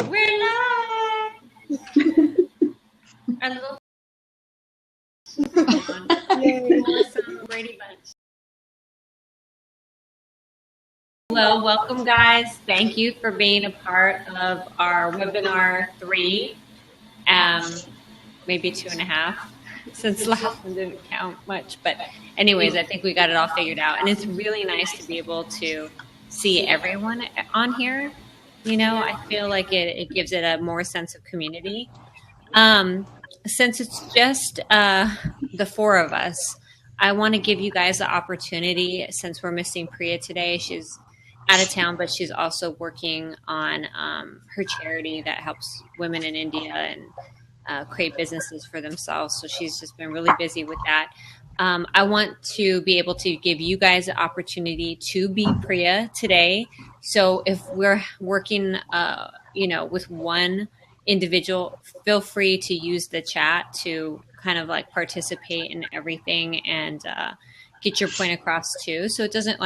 We're live. Our little awesome Brady Bunch. Hello, welcome guys. Thank you for being a part of our webinar 3, maybe 2.5, since last one didn't count much. But anyways, I think we got it all figured out. And it's really nice to be able to see everyone on here. You know, I feel like it gives it a more sense of community. Since it's just the 4 of us, I want to give you guys the opportunity, since we're missing Priya today. She's out of town, but she's also working on her charity that helps women in India and create businesses for themselves. So she's just been really busy with that. I want to be able to give you guys the opportunity to be Priya today. So if we're working, with one individual, feel free to use the chat to kind of like participate in everything and get your point across too. So it doesn't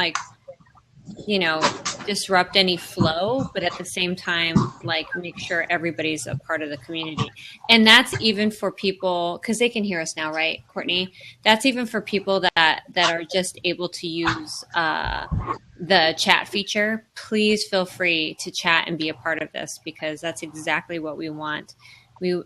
disrupt any flow, but at the same time, make sure everybody's a part of the community. And that's even for people, because they can hear us now, right, Courtney? That's even for people that are just able to use the chat feature. Please feel free to chat and be a part of this, because that's exactly what we want.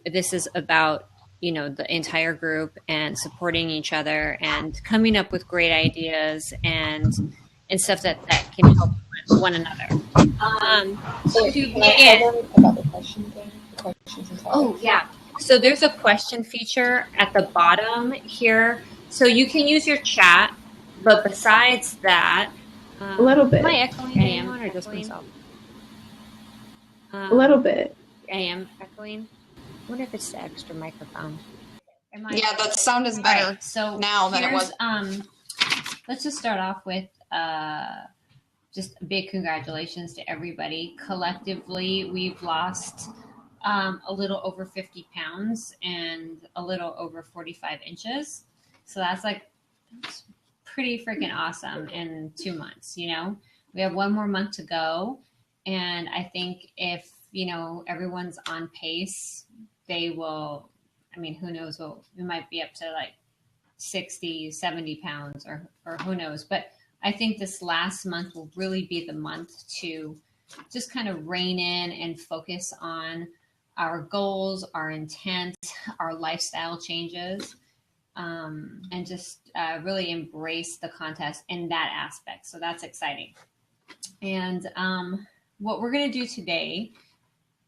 This is about the entire group and supporting each other and coming up with great ideas and stuff that can help one another. To begin, about the question thing, the questions and topics. Oh yeah. So there's a question feature at the bottom here, so you can use your chat. But besides that, a little bit. Am I echoing anyone or just myself? A little bit. I am echoing. I wonder if it's the extra microphone. Yeah, that sound is better Right, so now than it was. Let's just start off with just a big congratulations to everybody. Collectively, we've lost a little over 50 pounds and a little over 45 inches. So that's pretty freaking awesome in 2 months. We have 1 more month to go. And I think if, everyone's on pace, they will, who knows, we might be up to 60, 70 pounds or who knows. But I think this last month will really be the month to just kind of rein in and focus on our goals, our intent, our lifestyle changes, and just really embrace the contest in that aspect. So that's exciting. And what we're going to do today,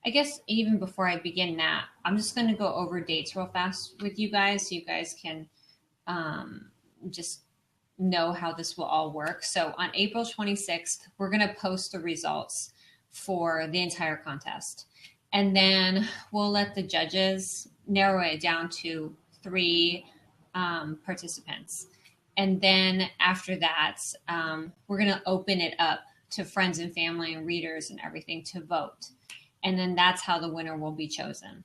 I guess even before I begin that, I'm just going to go over dates real fast with you guys so you guys can just know how this will all work. So on April 26th, we're going to post the results for the entire contest. And then we'll let the judges narrow it down to 3 participants. And then after that, we're going to open it up to friends and family and readers and everything to vote. And then that's how the winner will be chosen.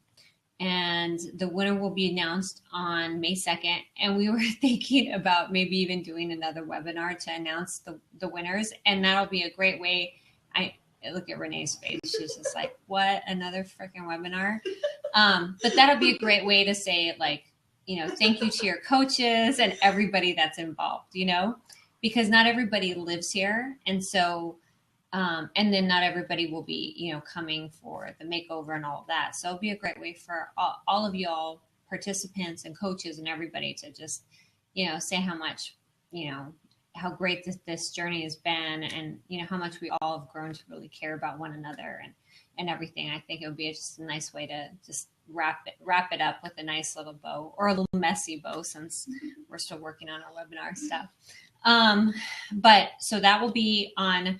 And the winner will be announced on May 2nd. And we were thinking about maybe even doing another webinar to announce the winners. And that'll be a great way. I look at Renee's face. She's just like, what, another freaking webinar? But that'll be a great way to say, thank you to your coaches and everybody that's involved, because not everybody lives here. And so, and then not everybody will be, coming for the makeover and all of that. So it'll be a great way for all of y'all participants and coaches and everybody to just, say how much, how great this journey has been and, how much we all have grown to really care about one another and everything. I think it would be just a nice way to just wrap it up with a nice little bow, or a little messy bow, since we're still working on our webinar stuff. But so that will be on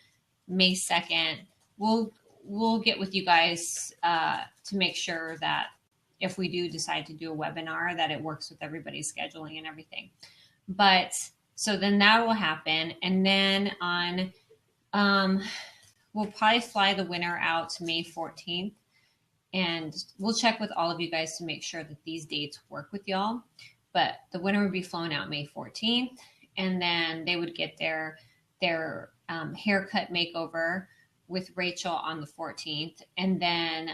May 2nd. We'll get with you guys to make sure that if we do decide to do a webinar, that it works with everybody's scheduling and everything. But so then that will happen. And then we'll probably fly the winner out to May 14th. And we'll check with all of you guys to make sure that these dates work with y'all. But the winner would be flown out May 14th. And then they would get their haircut makeover with Rachel on the 14th. And then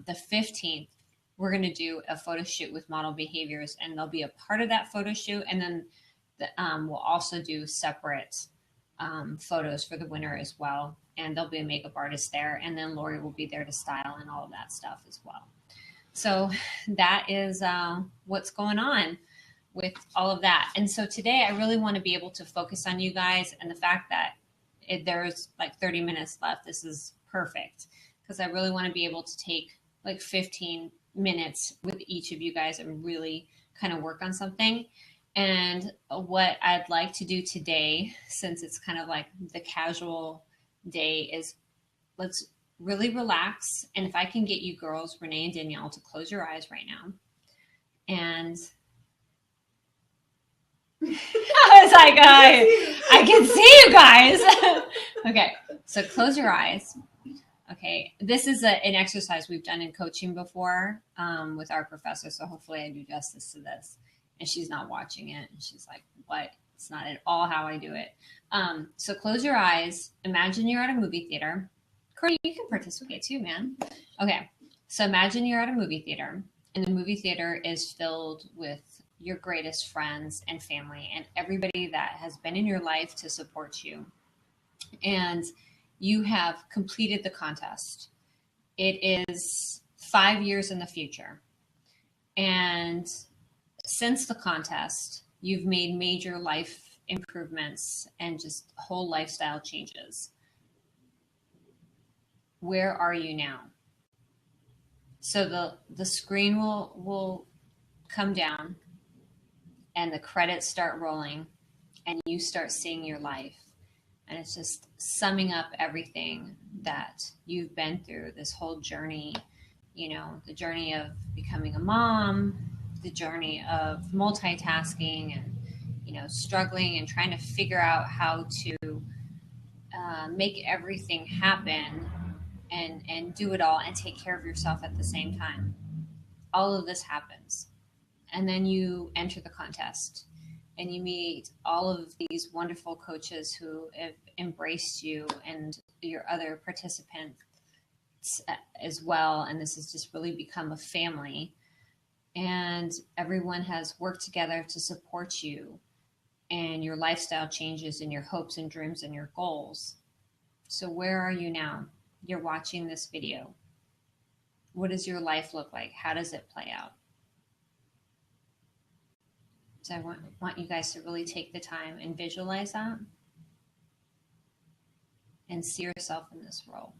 the 15th, we're going to do a photo shoot with Model Behaviors, and they'll be a part of that photo shoot. And then we'll also do separate photos for the winner as well. And there'll be a makeup artist there. And then Lori will be there to style and all of that stuff as well. So that is what's going on with all of that. And so today I really want to be able to focus on you guys, and the fact that there's like 30 minutes left. This is perfect, because I really want to be able to take like 15 minutes with each of you guys and really kind of work on something. And what I'd like to do today, since it's kind of like the casual day, is let's really relax. And if I can get you girls, Renee and Danielle, to close your eyes right now. And I was like, I can see you guys. Okay, so close your eyes. Okay, this is an exercise we've done in coaching before with our professor, so hopefully I do justice to this. And she's not watching it, and she's like, what? It's not at all how I do it. So close your eyes. Imagine you're at a movie theater. Corey, you can participate too, man. Okay, so imagine you're at a movie theater, and the movie theater is filled with your greatest friends and family and everybody that has been in your life to support you. And you have completed the contest. It is 5 years in the future. And since the contest, you've made major life improvements and just whole lifestyle changes. Where are you now? So the screen will come down, and the credits start rolling, and you start seeing your life. And it's just summing up everything that you've been through, this whole journey, you know, the journey of becoming a mom, the journey of multitasking and, you know, struggling and trying to figure out how to make everything happen and do it all and take care of yourself at the same time. All of this happens. And then you enter the contest, and you meet all of these wonderful coaches who have embraced you and your other participants as well. And this has just really become a family. And everyone has worked together to support you and your lifestyle changes and your hopes and dreams and your goals. So where are you now? You're watching this video. What does your life look like? How does it play out? So I want you guys to really take the time and visualize that and see yourself in this role.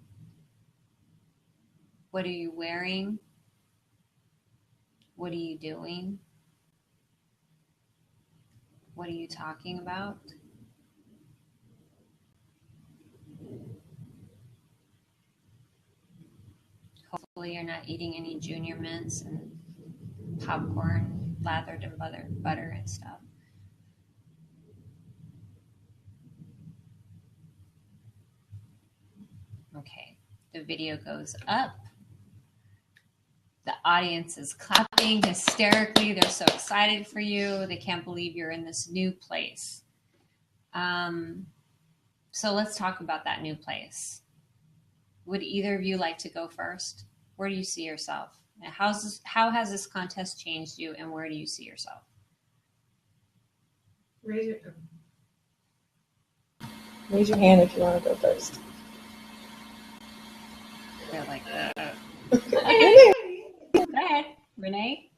What are you wearing? What are you doing? What are you talking about? Hopefully you're not eating any junior mints and popcorn lathered in butter and stuff. Okay, the video goes up. The audience is clapping hysterically. They're so excited for you. They can't believe you're in this new place. So let's talk about that new place. Would either of you like to go first? Where do you see yourself? How has this contest changed you, and where do you see yourself? Raise your hand if you want to go first. They're like, okay. Go ahead, Renee.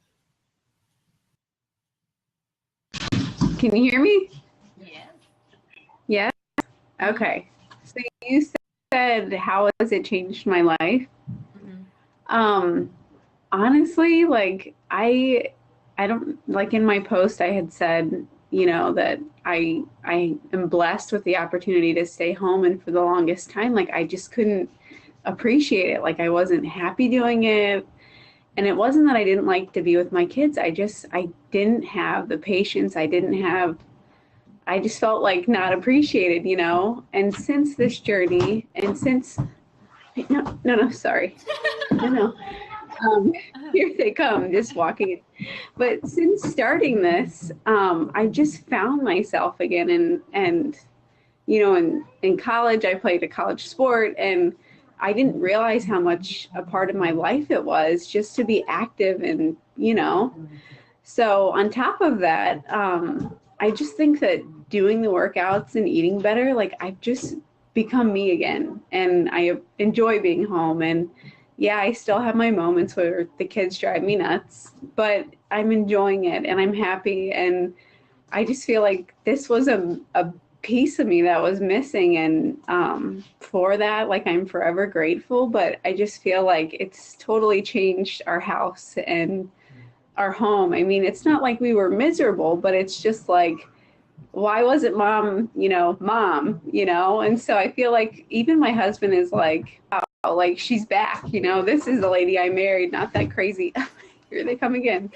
Can you hear me? Yeah. Yes? Okay. So you said, how has it changed my life? Mm-hmm. Honestly, like I don't, like in my post, I had said, you know, that I am blessed with the opportunity to stay home. And for the longest time, like I just couldn't appreciate it. Like I wasn't happy doing it. And it wasn't that I didn't like to be with my kids. I didn't have the patience. I just felt like not appreciated, you know? And since this journey and since, no, sorry. No. Here they come, just walking. But since starting this, I just found myself again, and in college, I played a college sport, and I didn't realize how much a part of my life it was just to be active. And, so on top of that, I just think that doing the workouts and eating better, like I've just become me again, and I enjoy being home. And yeah, I still have my moments where the kids drive me nuts, but I'm enjoying it and I'm happy. And I just feel like this was a piece of me that was missing. And for that, like, I'm forever grateful. But I just feel like it's totally changed our house and our home. I mean, it's not like we were miserable, but it's just like, why wasn't mom, mom, And so I feel like even my husband is like, wow, like she's back, this is the lady I married, not that crazy. Here they come again.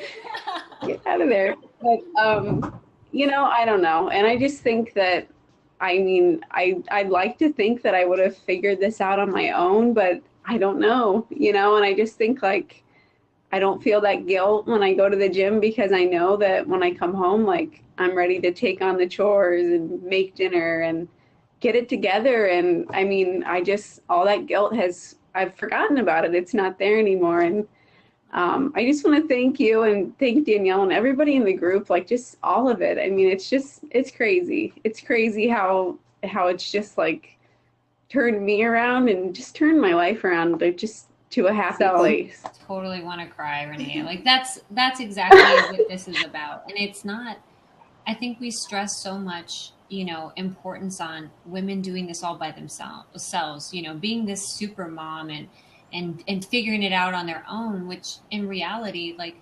Get out of there. But, I don't know. And I just think that, I mean, I'd like to think that I would have figured this out on my own, but I don't know, and I just think like, I don't feel that guilt when I go to the gym, because I know that when I come home, like I'm ready to take on the chores and make dinner and get it together. And I mean, all that guilt I've forgotten about it. It's not there anymore. And I just want to thank you and thank Danielle and everybody in the group, like just all of it. I mean, it's crazy. It's crazy how it's just like turned me around and just turned my life around to a happy place. Totally want to cry, Renee. Like that's exactly what this is about. And it's not, I think we stress so much, importance on women doing this all by themselves, being this super mom and figuring it out on their own, which in reality, like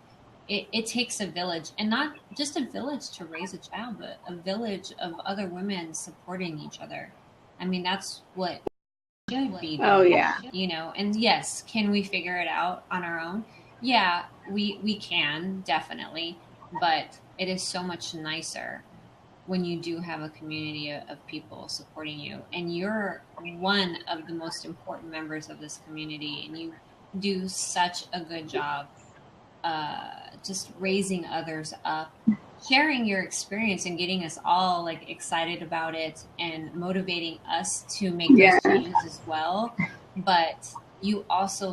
it takes a village, and not just a village to raise a child, but a village of other women supporting each other. I mean, that's what should be done. Oh yeah. And yes, can we figure it out on our own? Yeah, we can, definitely, but it is so much nicer when you do have a community of people supporting you, and you're one of the most important members of this community, and you do such a good job just raising others up, sharing your experience and getting us all like excited about it and motivating us to make those changes as well. But you also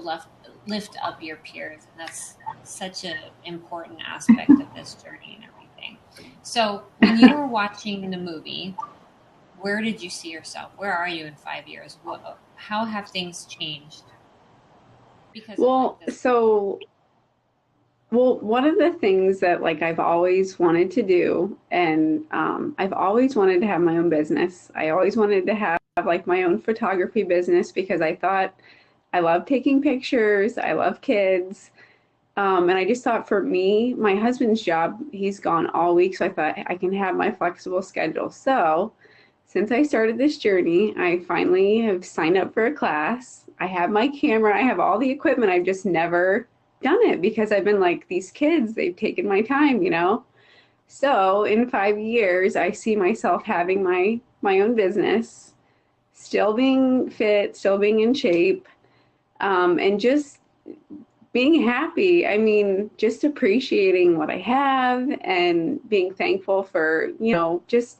lift up your peers, and that's such an important aspect of this journey and everything. So when you were watching the movie, where did you see yourself? Where are you in 5 years? How have things changed? Because one of the things that like I've always wanted to do, and I've always wanted to have my own business. I always wanted to have like my own photography business, because I thought I love taking pictures. I love kids. And I just thought, for me, my husband's job, he's gone all week. So I thought I can have my flexible schedule. So since I started this journey, I finally have signed up for a class. I have my camera. I have all the equipment. I've just never done it because I've been like, these kids, they've taken my time, So in 5 years, I see myself having my own business, still being fit, still being in shape, and just being happy. I mean, just appreciating what I have and being thankful for, just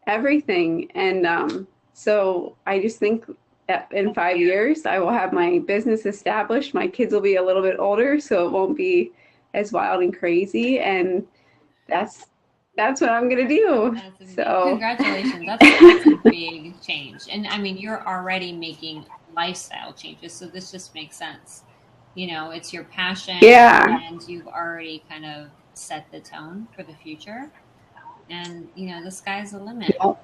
everything. And so I just think that in 5 years, I will have my business established. My kids will be a little bit older, so it won't be as wild and crazy. And that's what I'm going to do. So congratulations. That's a big change. And I mean, you're already making lifestyle changes, so this just makes sense. It's your passion, and you've already kind of set the tone for the future. And the sky's the limit. So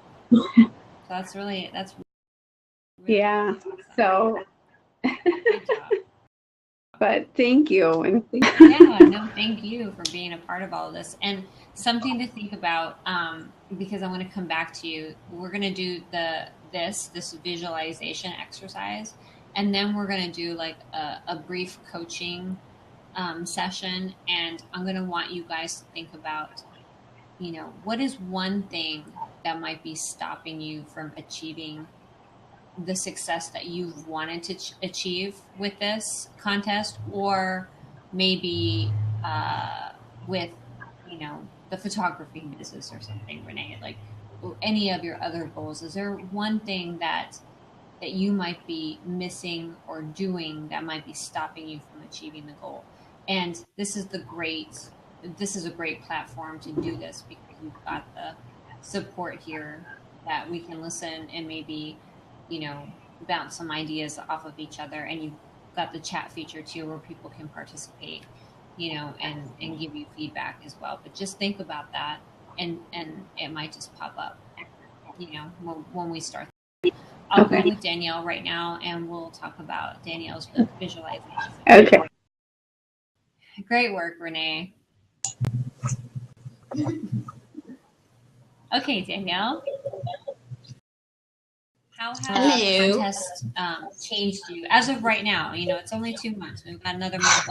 that's really yeah. Awesome. So, Good job. But thank you. And thank you for being a part of all of this. And something to think about, because I want to come back to you. We're going to do this visualization exercise, and then we're going to do like a brief coaching session. And I'm going to want you guys to think about, what is one thing that might be stopping you from achieving the success that you've wanted to achieve with this contest, or maybe with, the photography business or something, Renee. Like, any of your other goals, is there one thing that you might be missing or doing that might be stopping you from achieving the goal? And this is a great platform to do this, because you've got the support here that we can listen and maybe, bounce some ideas off of each other. And you've got the chat feature too, where people can participate, and give you feedback as well. But just think about that, and it might just pop up, when we start. I'll go with Danielle right now, and we'll talk about Danielle's visualization. Okay. Great work, Renee. Okay, Danielle. How has the contest changed you as of right now? It's only 2 months. We've got another month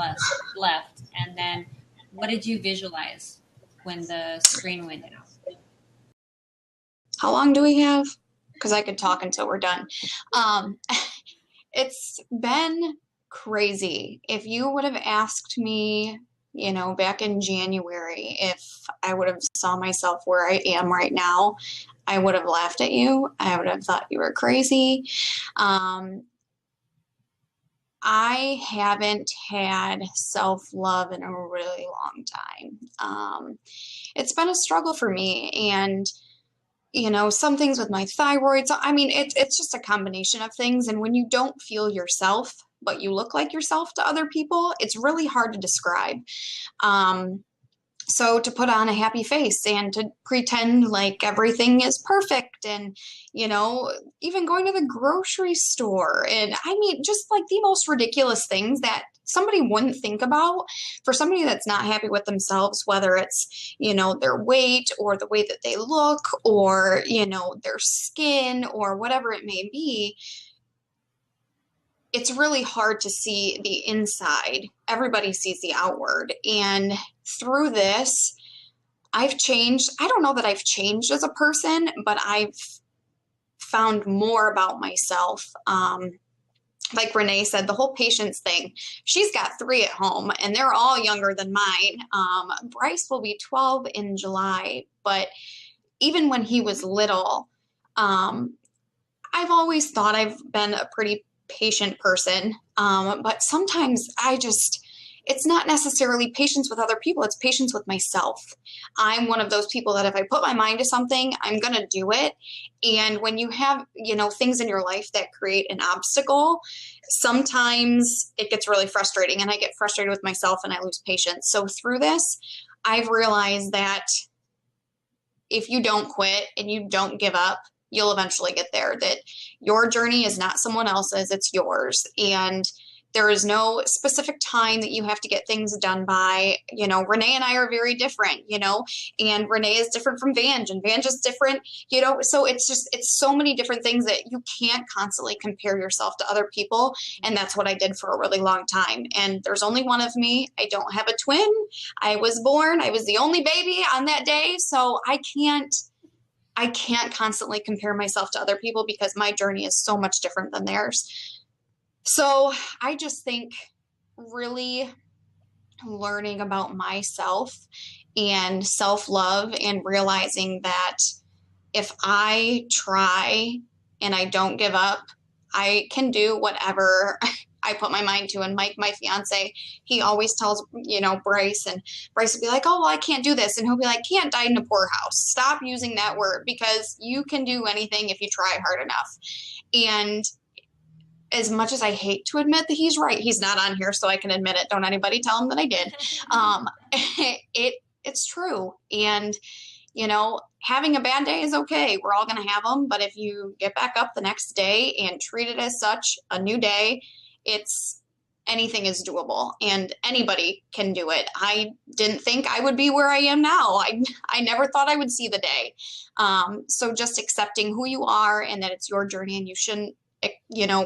left. And then what did you visualize when the screen went out? How long do we have? Because I could talk until we're done. It's been crazy. If you would have asked me, back in January, if I would have saw myself where I am right now, I would have laughed at you. I would have thought you were crazy. I haven't had self-love in a really long time. It's been a struggle for me, and some things with my thyroid. So, I mean, it's just a combination of things. And when you don't feel yourself, but you look like yourself to other people, it's really hard to describe. So to put on a happy face and to pretend like everything is perfect, and, even going to the grocery store, and I mean, just like the most ridiculous things that somebody wouldn't think about, for somebody that's not happy with themselves, whether it's, their weight or the way that they look, or, their skin, or whatever it may be. It's really hard to see the inside. Everybody sees the outward. And through this, I've changed. I don't know that I've changed as a person, but I've found more about myself. Like Renee said, the whole patience thing. She's got 3 at home, and they're all younger than mine. Bryce will be 12 in July, but even when he was little, I've always thought I've been a pretty patient person. But sometimes it's not necessarily patience with other people. It's patience with myself. I'm one of those people that if I put my mind to something, I'm going to do it. And when you have, things in your life that create an obstacle, sometimes it gets really frustrating, and I get frustrated with myself and I lose patience. So through this, I've realized that if you don't quit and you don't give up, you'll eventually get there. That your journey is not someone else's, it's yours. And there is no specific time that you have to get things done by. Renee and I are very different, and Renee is different from Vange, and Vange is different, so it's so many different things that you can't constantly compare yourself to other people. And that's what I did for a really long time. And there's only one of me. I don't have a twin. I was the only baby on that day. So I can't constantly compare myself to other people, because my journey is so much different than theirs. So I just think really learning about myself and self-love, and realizing that if I try and I don't give up, I can do whatever I put my mind to. And Mike, my fiance, he always tells, Bryce, and Bryce will be like, oh, well, I can't do this. And he'll be like, can't die in a poorhouse. Stop using that word, because you can do anything if you try hard enough. And as much as I hate to admit that he's right, he's not on here, so I can admit it. Don't anybody tell him that I did. It's true. And, having a bad day is okay. We're all going to have them. But if you get back up the next day and treat it as such, a new day, anything is doable, and anybody can do it. I didn't think I would be where I am now. I never thought I would see the day. So just accepting who you are, and that it's your journey, and you shouldn't,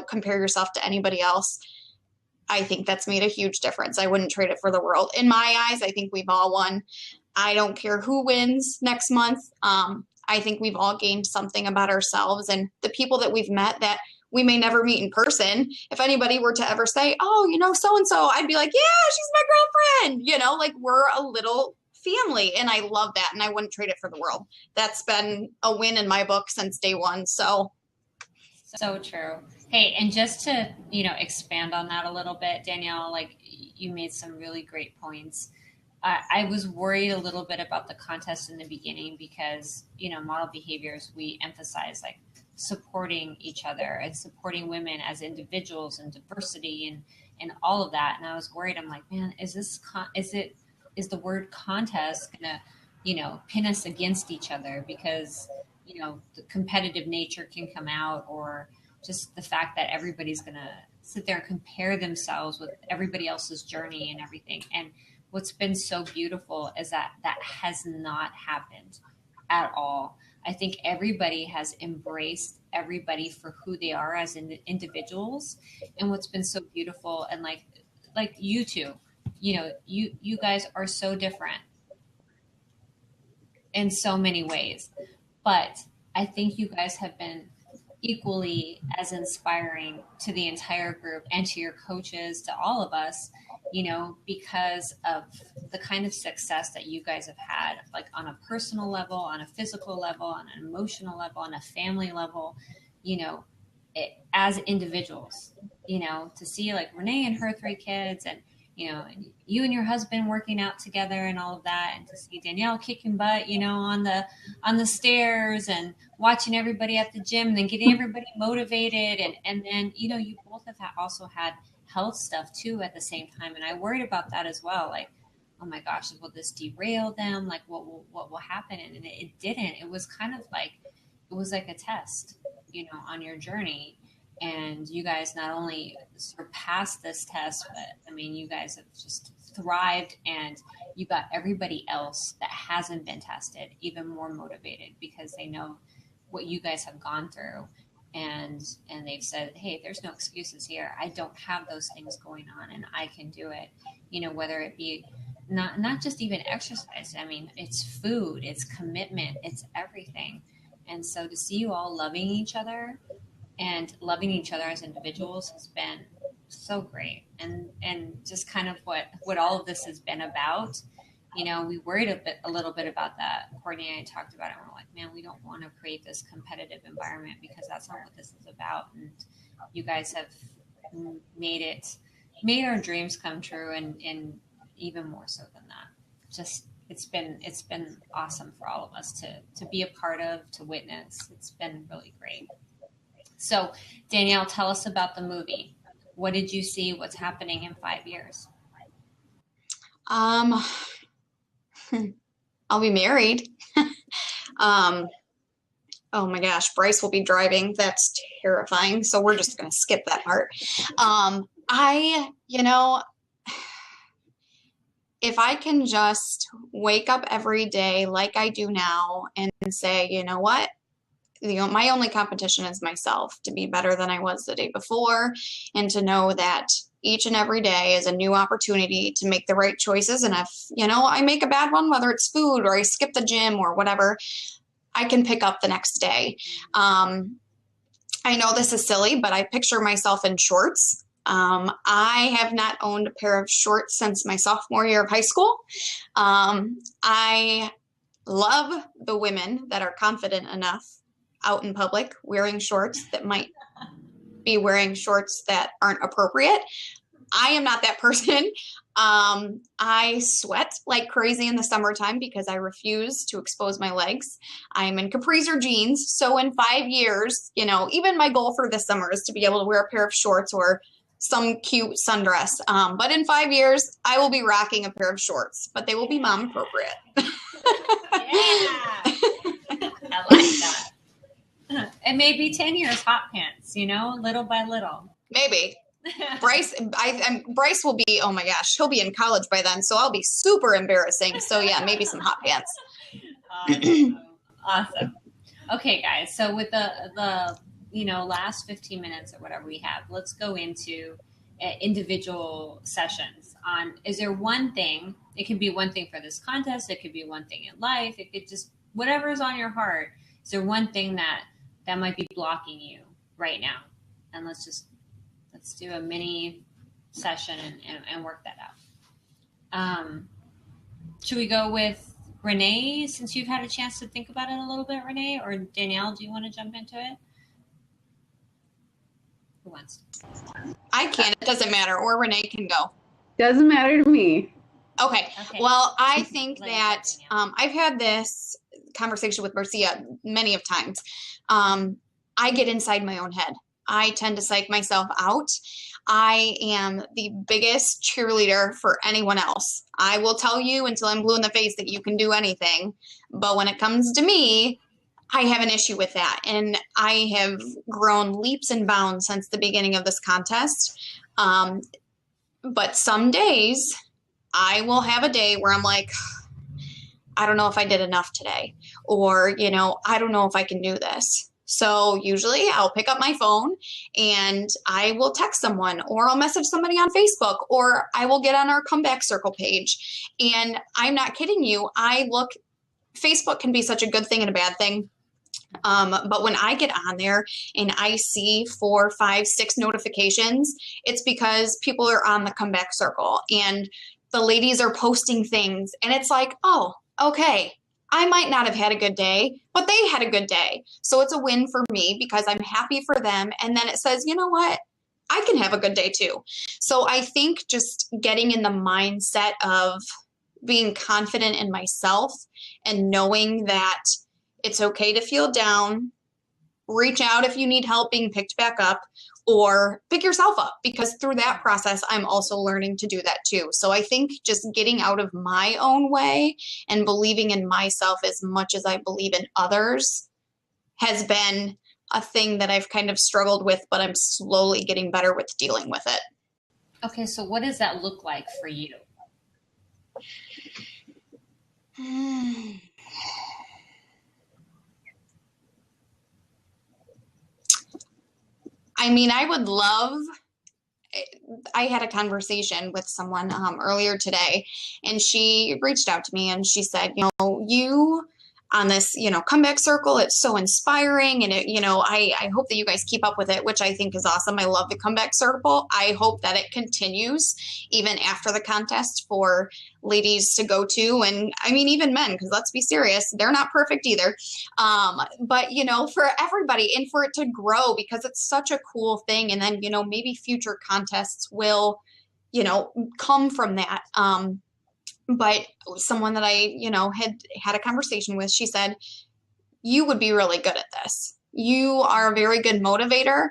compare yourself to anybody else. I think that's made a huge difference. I wouldn't trade it for the world. In my eyes, I think we've all won. I don't care who wins next month. I think we've all gained something about ourselves, and the people that we've met that we may never meet in person. If anybody were to ever say, oh, so-and-so, I'd be like, yeah, she's my girlfriend. Like, we're a little family. And I love that. And I wouldn't trade it for the world. That's been a win in my book since day one. So true. Hey, and just to, expand on that a little bit, Danielle, like you made some really great points. I was worried a little bit about the contest in the beginning because, model behaviors, we emphasize like supporting each other and supporting women as individuals and diversity and all of that. And I was worried. I'm like, man, is the word contest gonna, pin us against each other because, the competitive nature can come out, or just the fact that everybody's gonna sit there and compare themselves with everybody else's journey and everything. And what's been so beautiful is that has not happened at all. I think everybody has embraced everybody for who they are as individuals. And what's been so beautiful, and like you two, you guys are so different in so many ways, but I think you guys have been equally as inspiring to the entire group and to your coaches, to all of us, because of the kind of success that you guys have had, like on a personal level, on a physical level, on an emotional level, on a family level, as individuals, to see like Renee and her 3 kids, and, and you and your husband working out together and all of that, and to see Danielle kicking butt, on the stairs and watching everybody at the gym and then getting everybody motivated. And then, you both have also had health stuff too at the same time. And I worried about that as well. Like, oh my gosh, will this derail them? Like what will happen? And it didn't. It was kind of like, it was like a test, on your journey. And you guys not only surpassed this test, but I mean, you guys have just thrived, and you got everybody else that hasn't been tested even more motivated because they know what you guys have gone through. And they've said, hey, there's no excuses here. I don't have those things going on, and I can do it. Whether it be not just even exercise. I mean, it's food, it's commitment, it's everything. And so to see you all loving each other and loving each other as individuals has been so great. And just kind of what all of this has been about. We worried a little bit about that. Courtney and I talked about it, and we're like, man, we don't want to create this competitive environment because that's not what this is about. And you guys have made our dreams come true, and even more so than that. Just it's been awesome for all of us to be a part of, to witness. It's been really great. So Danielle, tell us about the movie. What did you see? What's happening in 5 years? I'll be married. Oh my gosh, Bryce will be driving. That's terrifying. So we're just going to skip that part. If I can just wake up every day like I do now and say, you know what? My only competition is myself, to be better than I was the day before, and to know that each and every day is a new opportunity to make the right choices. And if, I make a bad one, whether it's food or I skip the gym or whatever, I can pick up the next day. I know this is silly, but I picture myself in shorts. I have not owned a pair of shorts since my sophomore year of high school. I love the women that are confident enough out in public wearing shorts that might be wearing shorts that aren't appropriate. I am not that person. I sweat like crazy in the summertime because I refuse to expose my legs. I'm in capris or jeans. So in 5 years, even my goal for this summer is to be able to wear a pair of shorts or some cute sundress. But in 5 years, I will be rocking a pair of shorts, but they will be mom appropriate. Yeah. I like that. And maybe 10 years hot pants, little by little. Maybe. Bryce will be, oh my gosh, he'll be in college by then, so I'll be super embarrassing. So yeah, maybe some hot pants. Awesome. Okay, guys. So with the last 15 minutes or whatever we have, let's go into individual sessions on, is there one thing, it could be one thing for this contest, it could be one thing in life, it could just, whatever is on your heart. Is there one thing that might be blocking you right now? And let's do a mini session and work that out. Should we go with Renee, since you've had a chance to think about it a little bit, Renee? Or Danielle, do you want to jump into it? Who wants to? I can. It doesn't matter. Or Renee can go. Doesn't matter to me. Okay. Well, I think Let that it go, Danielle. I've had this conversation with Marcia many of times. I get inside my own head. I tend to psych myself out. I am the biggest cheerleader for anyone else. I will tell you until I'm blue in the face that you can do anything. But when it comes to me, I have an issue with that. And I have grown leaps and bounds since the beginning of this contest. But some days I will have a day where I'm like, I don't know if I did enough today, or, I don't know if I can do this. So usually I'll pick up my phone and I will text someone, or I'll message somebody on Facebook, or I will get on our comeback circle page. And I'm not kidding you. Facebook can be such a good thing and a bad thing. But when I get on there and I see 4, 5, 6 notifications, it's because people are on the comeback circle and the ladies are posting things, and it's like, oh, okay, I might not have had a good day, but they had a good day. So it's a win for me because I'm happy for them. And then it says, you know what? I can have a good day too. So I think just getting in the mindset of being confident in myself and knowing that it's okay to feel down, reach out if you need help being picked back up, or pick yourself up, because through that process, I'm also learning to do that too. So I think just getting out of my own way and believing in myself as much as I believe in others has been a thing that I've kind of struggled with, but I'm slowly getting better with dealing with it. Okay, so what does that look like for you? I had a conversation with someone earlier today, and she reached out to me and she said, you on this, comeback circle, it's so inspiring. And I hope that you guys keep up with it, which I think is awesome. I love the comeback circle. I hope that it continues even after the contest for ladies to go to. And I mean, even men, because let's be serious, they're not perfect either. But, for everybody and for it to grow, because it's such a cool thing. And then, maybe future contests will, come from that. But someone that I, had a conversation with, she said, you would be really good at this. You are a very good motivator,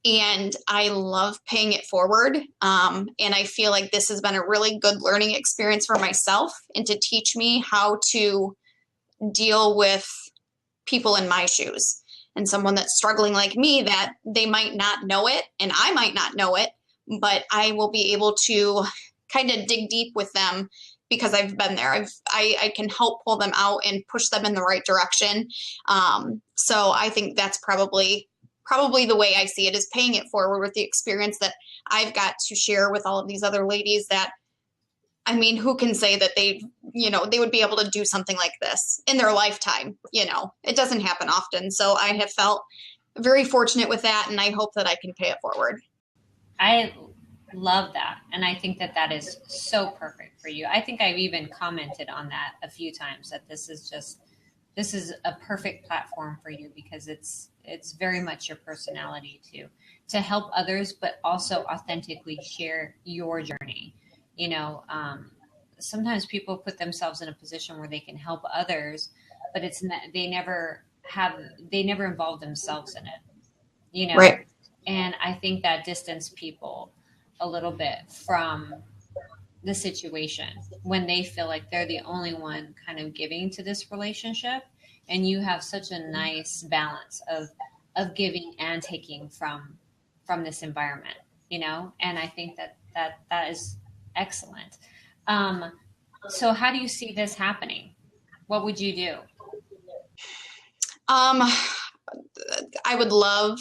and I love paying it forward. And I feel like this has been a really good learning experience for myself and to teach me how to deal with people in my shoes, and someone that's struggling like me, that they might not know it and I might not know it, but I will be able to kind of dig deep with them because I've been there. I can help pull them out and push them in the right direction. So I think that's probably the way I see it, is paying it forward with the experience that I've got to share with all of these other ladies that, I mean, who can say that they would be able to do something like this in their lifetime? It doesn't happen often. So I have felt very fortunate with that, and I hope that I can pay it forward. I love that. And I think that is so perfect for you. I think I've even commented on that a few times, that this is a perfect platform for you, because it's very much your personality to help others, but also authentically share your journey. Sometimes people put themselves in a position where they can help others, but it's not, they never involve themselves in it, Right. And I think that distance people a little bit from the situation when they feel like they're the only one kind of giving to this relationship. And you have such a nice balance of giving and taking from this environment, and I think that is excellent. So how do you see this happening? What would you do? I would love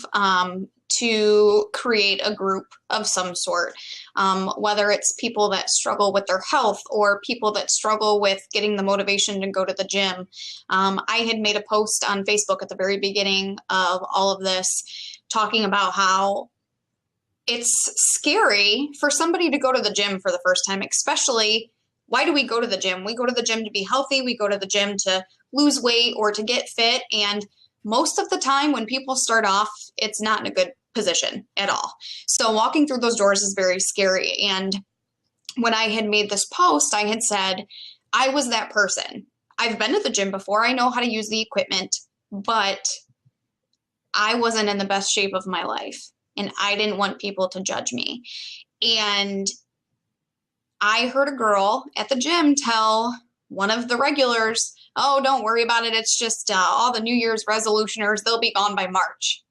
to create a group of some sort, whether it's people that struggle with their health or people that struggle with getting the motivation to go to the gym. I had made a post on Facebook at the very beginning of all of this talking about how it's scary for somebody to go to the gym for the first time, especially why do we go to the gym? We go to the gym to be healthy. We go to the gym to lose weight or to get fit. And most of the time when people start off, it's not in a good position at all. So walking through those doors is very scary. And when I had made this post, I had said, I was that person. I've been to the gym before. I know how to use the equipment, but I wasn't in the best shape of my life. And I didn't want people to judge me. And I heard a girl at the gym tell one of the regulars, oh, don't worry about it. It's just all the New Year's resolutioners, they'll be gone by March.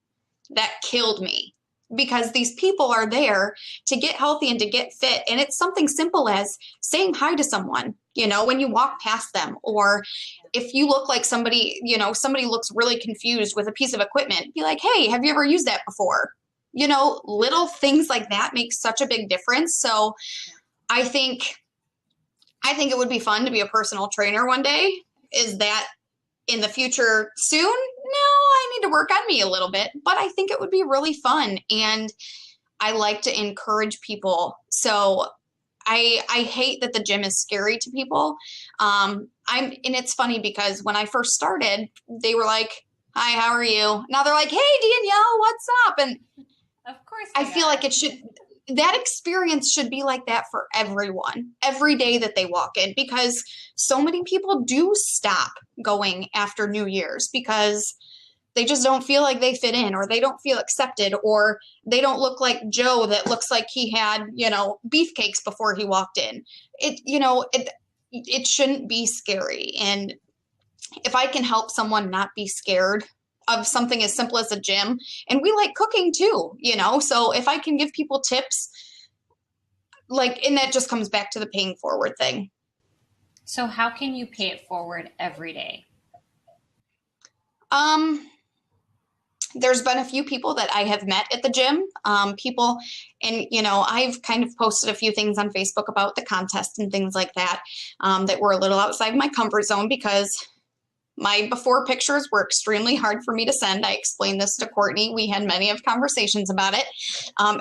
That killed me because these people are there to get healthy and to get fit. And it's something simple as saying hi to someone, when you walk past them, or if you look like somebody, somebody looks really confused with a piece of equipment, be like, hey, have you ever used that before? Little things like that make such a big difference. So I think it would be fun to be a personal trainer one day. Is that in the future soon? No, I need to work on me a little bit, but I think it would be really fun. And I like to encourage people. So I hate that the gym is scary to people. And it's funny because when I first started, they were like, hi, how are you? Now they're like, hey, Danielle, what's up? And of course, I feel like that experience should be like that for everyone every day that they walk in, because so many people do stop going after New Year's because they just don't feel like they fit in, or they don't feel accepted, or they don't look like Joe that looks like he had, beefcakes before he walked in. It shouldn't be scary. And if I can help someone not be scared of something as simple as a gym, and we like cooking too, so if I can give people tips, and that just comes back to the paying forward thing. So how can you pay it forward every day? There's been a few people that I have met at the gym, I've kind of posted a few things on Facebook about the contest and things like that, that were a little outside my comfort zone because my before pictures were extremely hard for me to send. I explained this to Courtney. We had many of conversations about it.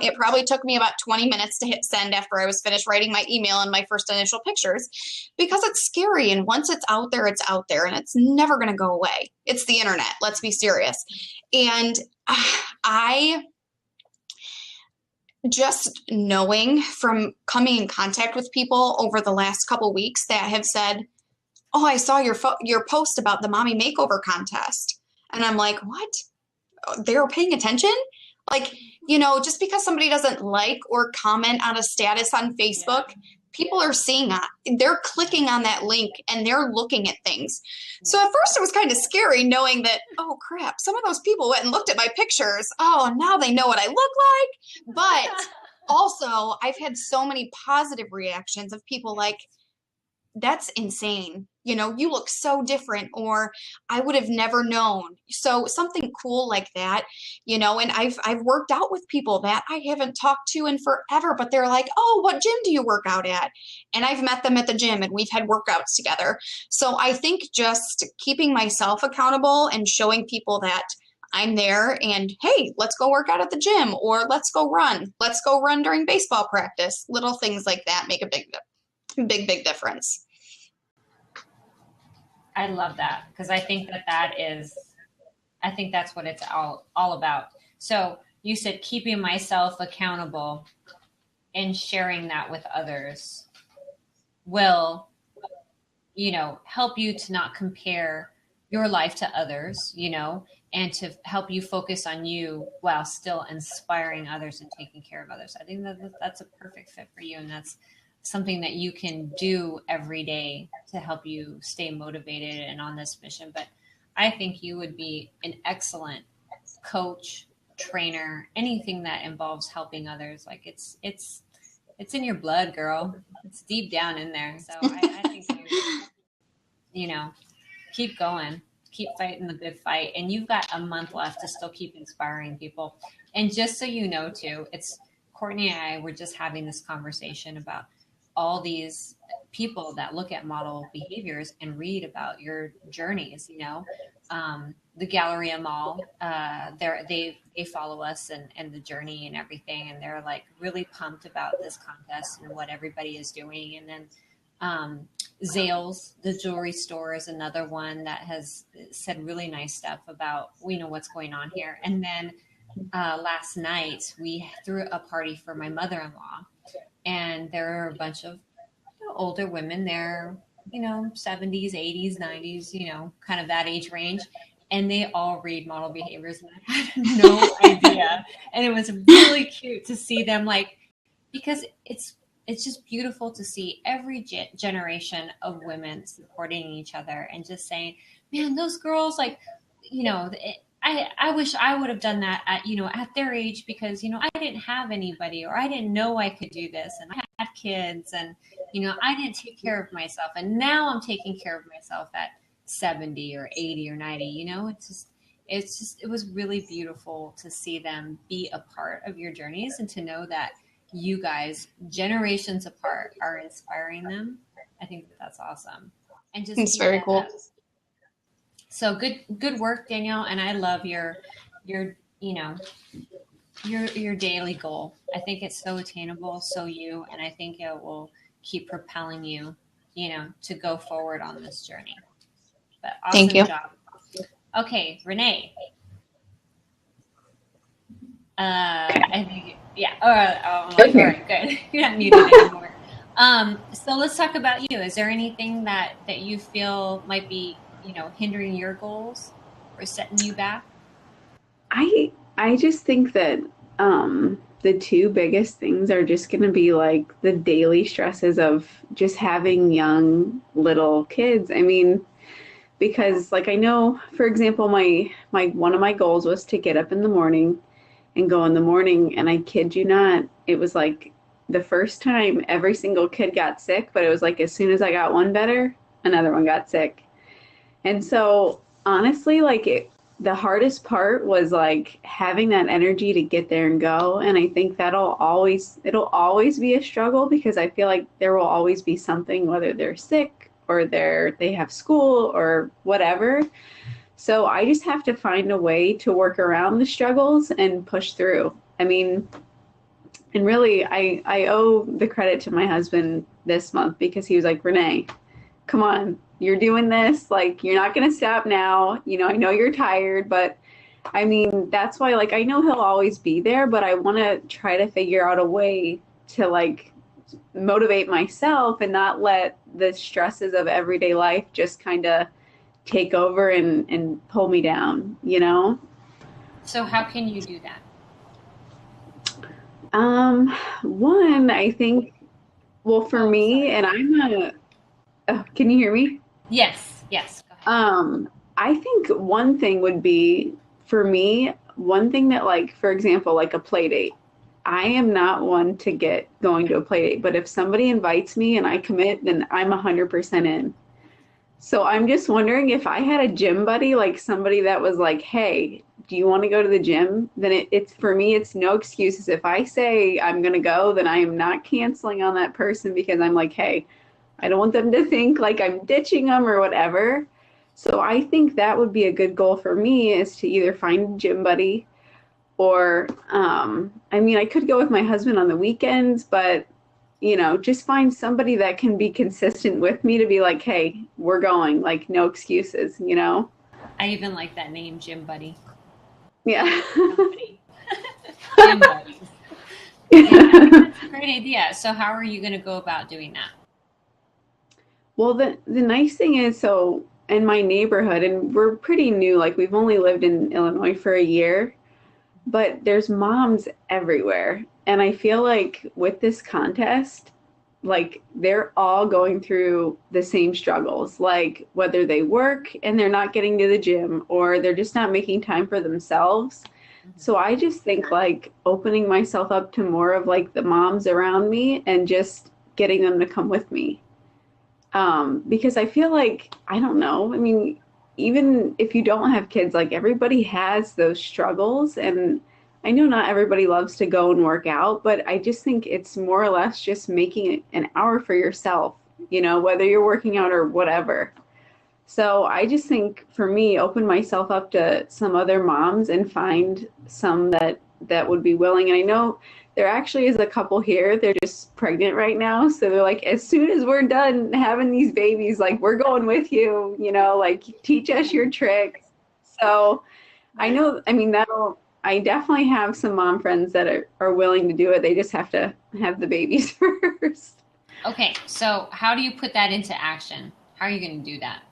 It probably took me about 20 minutes to hit send after I was finished writing my email and my first initial pictures, because it's scary. And once it's out there, and it's never going to go away. It's the internet. Let's be serious. And I just knowing from coming in contact with people over the last couple weeks that have said, oh, I saw your post about the mommy makeover contest. And I'm like, what? They were paying attention? Just because somebody doesn't like or comment on a status on Facebook, people are seeing that. They're clicking on that link and they're looking at things. So at first it was kind of scary knowing that, oh crap, some of those people went and looked at my pictures. Oh, now they know what I look like. But also I've had so many positive reactions of people like, that's insane. You look so different, or I would have never known. So something cool like that, and I've worked out with people that I haven't talked to in forever, but they're like, oh, what gym do you work out at? And I've met them at the gym and we've had workouts together. So I think just keeping myself accountable and showing people that I'm there and, hey, let's go work out at the gym, or let's go run. Let's go run during baseball practice. Little things like that make a big difference. I love that, because I think I think that's what it's all about. So you said keeping myself accountable and sharing that with others will, help you to not compare your life to others, and to help you focus on you while still inspiring others and taking care of others. I think that's a perfect fit for you. And that's something that you can do every day to help you stay motivated and on this mission. But I think you would be an excellent coach, trainer, anything that involves helping others. Like it's in your blood, girl. It's deep down in there. So I think keep going, keep fighting the good fight. And you've got a month left to still keep inspiring people. And just so you know too, it's Courtney and I were just having this conversation about all these people that look at model behaviors and read about your journeys, the Galleria Mall, they follow us and the journey and everything. And they're like really pumped about this contest and what everybody is doing. And then Zales, the jewelry store, is another one that has said really nice stuff about, what's going on here. And then last night we threw a party for my mother-in-law, and there are a bunch of older women there, 70s, 80s, 90s, kind of that age range. And they all read model behaviors, and I had no idea. And it was really cute to see them, because it's just beautiful to see every generation of women supporting each other and just saying, man, those girls, I wish I would have done that at their age, because, I didn't have anybody, or I didn't know I could do this, and I had kids, and, I didn't take care of myself. And now I'm taking care of myself at 70 or 80 or 90, it was really beautiful to see them be a part of your journeys, and to know that you guys, generations apart, are inspiring them. I think that's awesome. And just it's very cool. So good work, Danielle. And I love your daily goal. I think it's so attainable, so you, and I think it will keep propelling you, to go forward on this journey. But awesome Thank you. job. Okay, Renee. I think, yeah. All right, good. You're not muted anymore. So let's talk about you. Is there anything that you feel might be, hindering your goals or setting you back? I just think that the two biggest things are just going to be like the daily stresses of just having young little kids. I mean, because I know, for example, my one of my goals was to get up in the morning and go in the morning, and I kid you not, it was the first time every single kid got sick, but it was as soon as I got one better, another one got sick. And so honestly, the hardest part was having that energy to get there and go. And I think it'll always be a struggle, because I feel like there will always be something, whether they're sick or they have school or whatever. So I just have to find a way to work around the struggles and push through. I mean, and really, I owe the credit to my husband this month, because he was like, Renee, come on, you're doing this. You're not going to stop now. I know you're tired, but I mean, that's why, I know he'll always be there, but I want to try to figure out a way to motivate myself and not let the stresses of everyday life just kind of take over and pull me down, So how can you do that? One, I think, well, for me, and can you hear me? Yes. Go ahead. I think one thing would be, for me, one thing that for example, a play date. I am not one to get going to a play date, but if somebody invites me and I commit, then I'm 100% in. So I'm just wondering, if I had a gym buddy, somebody that was hey, do you want to go to the gym? Then it's for me, it's no excuses. If I say I'm going to go, then I am not canceling on that person, because I'm hey, I don't want them to think I'm ditching them or whatever. So I think that would be a good goal for me, is to either find a gym buddy, or, I mean, I could go with my husband on the weekends, but just find somebody that can be consistent with me, to be hey, we're going, no excuses, I even like that name, Gym Buddy. Yeah. Gym Buddies. Yeah, that's a great idea. So how are you going to go about doing that? Well, the nice thing is, so in my neighborhood, and we're pretty new, we've only lived in Illinois for a year, but there's moms everywhere. And I feel with this contest, they're all going through the same struggles, whether they work and they're not getting to the gym, or they're just not making time for themselves. So I just think opening myself up to more of the moms around me, and just getting them to come with me. Because I feel I don't know, I mean, even if you don't have kids, everybody has those struggles, and I know not everybody loves to go and work out, but I just think it's more or less just making it an hour for yourself, whether you're working out or whatever. So I just think, for me, open myself up to some other moms, and find some that that would be willing. And I know there actually is a couple here. They're just pregnant right now. So they're like, as soon as we're done having these babies, like, we're going with you, you know, like, teach us your tricks. So I know, I mean, I definitely have some mom friends that are willing to do it. They just have to have the babies first. Okay, so how do you put that into action? How are you going to do that?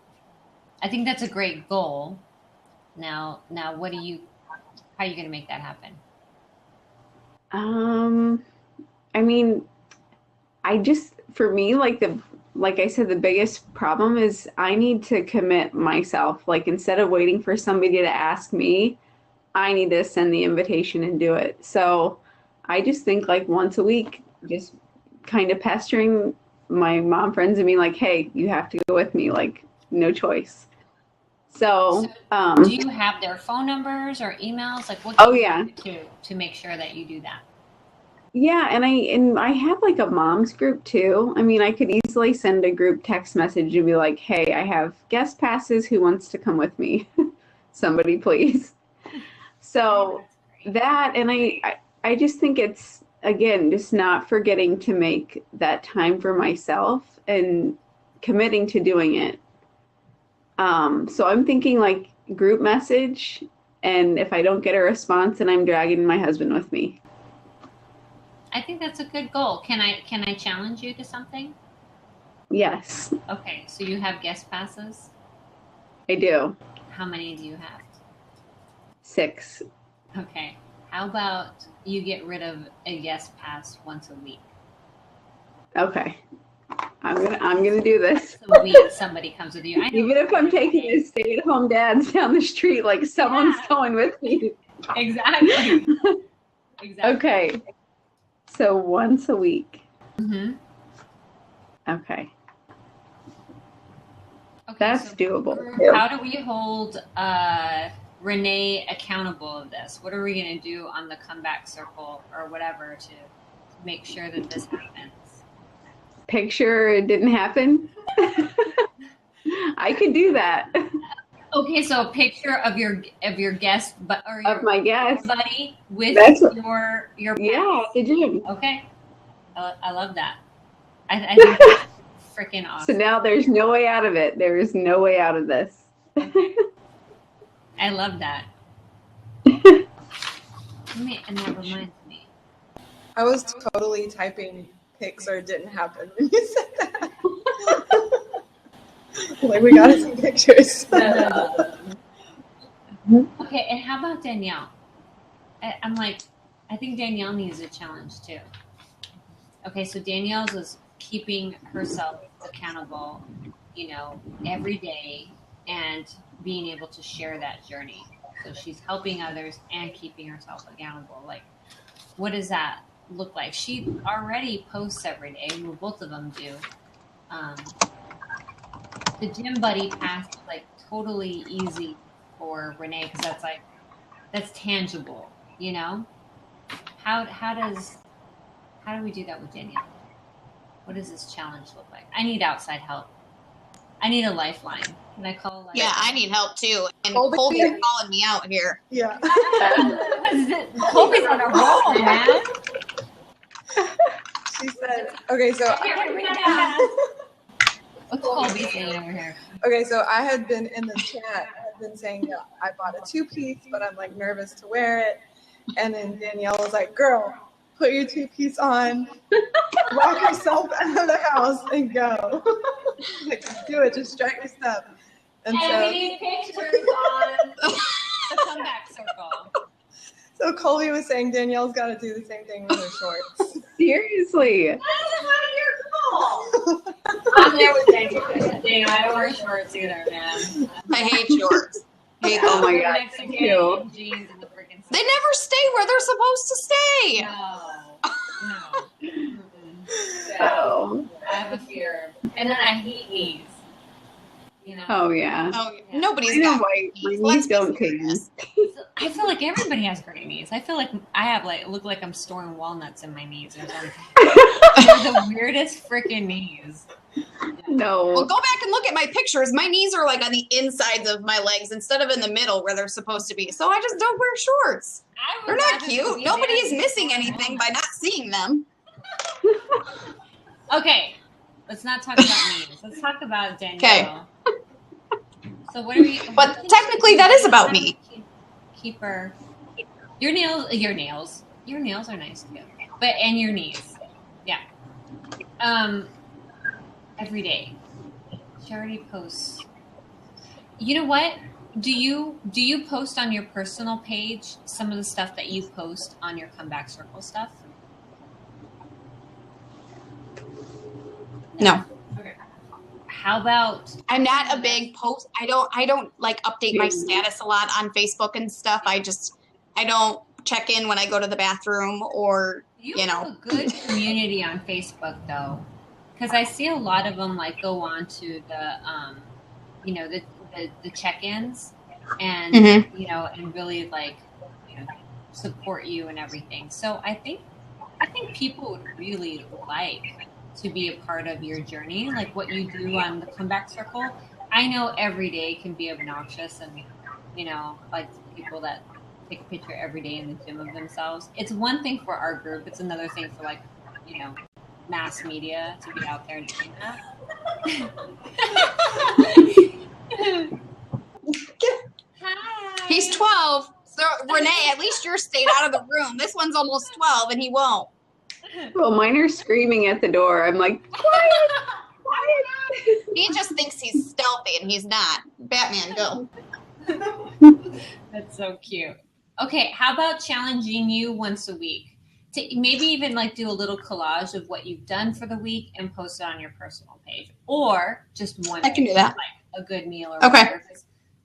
I think that's a great goal. Now, how are you going to make that happen? I mean, for me, like I said, the biggest problem is I need to commit myself. Like, instead of waiting for somebody to ask me, I need to send the invitation and do it. So I just think, like, once a week, just kind of pestering my mom friends and being like, hey, you have to go with me, like, no choice. So do you have their phone numbers or emails? Like, what can you do to make sure that you do that? Yeah, and I have, like, a mom's group too. I mean, I could easily send a group text message and be like, hey, I have guest passes, who wants to come with me? Somebody please. So that, and I just think it's, again, just not forgetting to make that time for myself and committing to doing it. So I'm thinking, like, group message, and if I don't get a response, then I'm dragging my husband with me. I think that's a good goal. Can I challenge you to something? Yes. Okay, so you have guest passes? I do. How many do you have? 6. Okay. How about you get rid of a guest pass once a week? Okay. I'm gonna do this. Once a week somebody comes with you. I know. Even if I'm taking the stay-at-home dads down the street, like, someone's going with me. Exactly. Okay. So once a week. Mm-hmm. Okay. That's so doable. How do we hold Renee accountable of this? What are we going to do on the comeback circle or whatever to make sure that this happens? Picture it didn't happen? I could do that. Okay, so a picture of your guest, my guest buddy with your at the gym. Okay, I love that. I think that's freaking awesome. So now there's no way out of it. There is no way out of this. I love that. And that reminds me. I was totally typing pics or it didn't happen when you said that. Like, we gotta see pictures. Okay, and how about Danielle? I think Danielle needs a challenge too. Okay, so Danielle's was keeping herself accountable, every day and being able to share that journey. So she's helping others and keeping herself accountable. Like, what does that look like? She already posts every day. Well, both of them do. The gym buddy pass is, like, totally easy for Renee because that's tangible, How do we do that with Danielle? What does this challenge look like? I need outside help. I need a lifeline. Can I call a lifeline? Yeah, I need help too. And Colby's calling me out here. Yeah. Colby's on a roll, man. She said, okay, so what's Colby saying over here? Okay, so I had been in the chat, I had been saying that I bought a 2-piece, but I'm, like, nervous to wear it. And then Danielle was like, girl, put your 2-piece on, walk yourself out of the house and go. Like, do it, just strike your step. And so we need pictures on the comeback circle. So Colby was saying Danielle's got to do the same thing with her shorts. Seriously. That's not your fault. I'm there with Danielle. I don't wear shorts either, man. I hate shorts. Oh my God. Mexican jeans and the freaking. They never stay where they're supposed to stay. No. Oh. I have a fear. And then I hate knees. Oh yeah. Nobody's got my knees don't tan. I feel like everybody has great knees. I feel like I have look like I'm storing walnuts in my knees or something. They're the weirdest freaking knees. No. Well, go back and look at my pictures. My knees are like on the insides of my legs instead of in the middle where they're supposed to be. So I just don't wear shorts. They're not cute. Nobody is missing anything by not seeing them. Okay, let's not talk about knees. Let's talk about Danielle. So what are you? But technically, that is about me. Keep her. Your nails are nice too. But and your knees, yeah. Every day. She already posts. You know what? Do you post on your personal page some of the stuff that you post on your Comeback Circle stuff? No. Okay. How about? I'm not a big post. I don't like update my status a lot on Facebook and stuff. I don't check in when I go to the bathroom or You have a good community on Facebook though, because I see a lot of them like go on to the the check-ins and and really like support you and everything. So I think people would really like to be a part of your journey, like what you do on the Comeback Circle. I know every day can be obnoxious and like people that take a picture every day in the gym of themselves. It's one thing for our group. It's another thing for like, mass media to be out there doing that. Hi. He's 12. So Renee, at least you're stayed out of the room. This one's almost 12 and he won't. Well, mine are screaming at the door. I'm like, quiet. He just thinks he's stealthy and he's not. Batman, go. That's so cute. Okay, how about challenging you once a week? To maybe even like do a little collage of what you've done for the week and post it on your personal page. Or just one. I can do that. Like a good meal or Okay. whatever.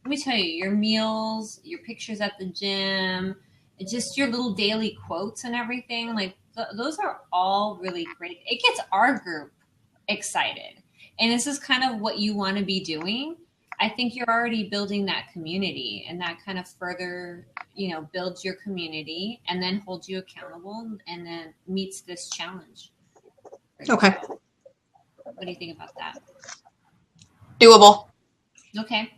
Let me tell you, your meals, your pictures at the gym, just your little daily quotes and everything, like those are all really great. It gets our group excited. And this is kind of what you want to be doing. I think you're already building that community, and that kind of further, builds your community and then holds you accountable and then meets this challenge. Okay. What do you think about that? Doable. Okay.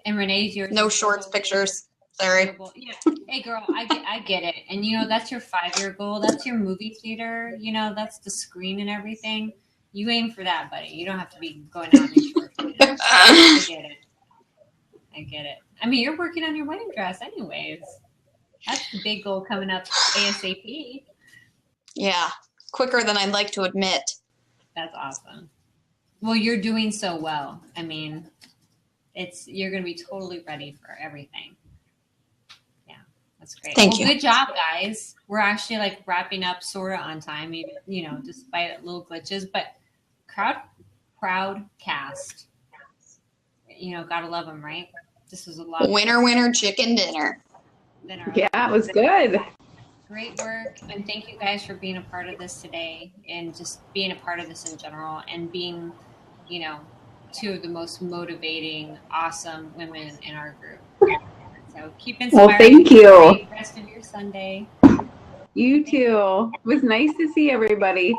And Renee's yours. No shorts pictures. Sorry. Yeah. Hey, girl, I get it. And, that's your 5-year goal. That's your movie theater. That's the screen and everything. You aim for that, buddy. You don't have to be going out in shorts. I get it. I mean, you're working on your wedding dress anyways. That's the big goal coming up ASAP. Yeah. Quicker than I'd like to admit. That's awesome. Well, you're doing so well. I mean, you're going to be totally ready for everything. Yeah, that's great. Thank you. Good job, guys. We're actually like wrapping up sort of on time, even, despite little glitches, but proud cast. Gotta love them, right? This was a lot. Winner, chicken dinner. Yeah, it was good. Great work. And thank you guys for being a part of this today and just being a part of this in general and being, two of the most motivating, awesome women in our group. So keep inspiring. Well, thank you. Great rest of your Sunday. You too. It was nice to see everybody.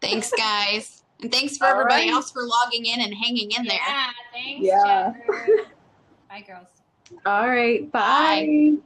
Thanks, guys. And thanks for everybody else for logging in and hanging in there. Yeah, thanks, Yeah. Jennifer. Bye, girls. All right. Bye. Bye.